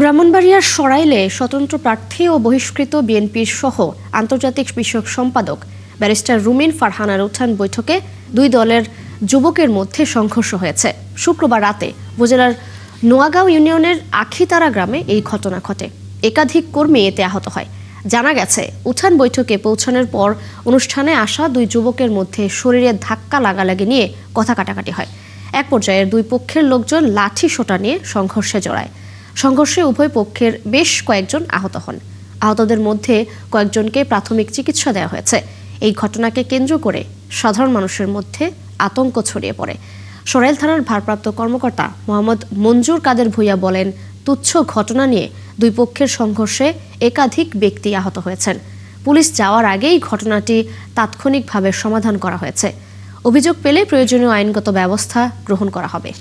ব্রাহ্মণবাড়িয়ার সরাইলে স্বতন্ত্র প্রার্থী ও বহিষ্কৃত বিএনপির সহ আন্তর্জাতিক বিষয়ক সম্পাদক ব্যারিস্টার রুমিন ফারহানার উত্থান বৈঠকে দুই দলের যুবকের মধ্যে সংঘর্ষ হয়েছে। শুক্রবার রাতে উপজেলার নোয়াগাঁও ইউনিয়নের আখিতারা গ্রামে এই ঘটনা ঘটে। একাধিক কর্মী এতে আহত হয়। জানা গেছে, উত্থান বৈঠকে পৌঁছানোর পর অনুষ্ঠানে আসা দুই যুবকের মধ্যে শরীরে ধাক্কা লাগালাগি নিয়ে কথা কাটাকাটি হয়। এক পর্যায়ে দুই পক্ষের লোকজন লাঠি সোঁটা নিয়ে সংঘর্ষে জড়ায়। সংঘর্ষে উভয় পক্ষের বেশ কয়েকজন আহত হন। আহতদের মধ্যে কয়েকজনকে প্রাথমিক চিকিৎসা দেওয়া হয়েছে। এই ঘটনাকে কেন্দ্র করে সাধারণ মানুষের মধ্যে আতঙ্ক ছড়িয়ে পড়ে। সরাইল থানার ভারপ্রাপ্ত কর্মকর্তা মোহাম্মদ মঞ্জুর কাদের ভূঁইয়া বলেন, তুচ্ছ ঘটনা নিয়ে দুই পক্ষের সংঘর্ষে একাধিক ব্যক্তি আহত হয়েছেন। পুলিশ যাওয়ার আগেই ঘটনাটি তাৎক্ষণিকভাবে সমাধান করা হয়েছে। অভিযোগ পেলে প্রয়োজনীয় আইনগত ব্যবস্থা গ্রহণ করা হবে।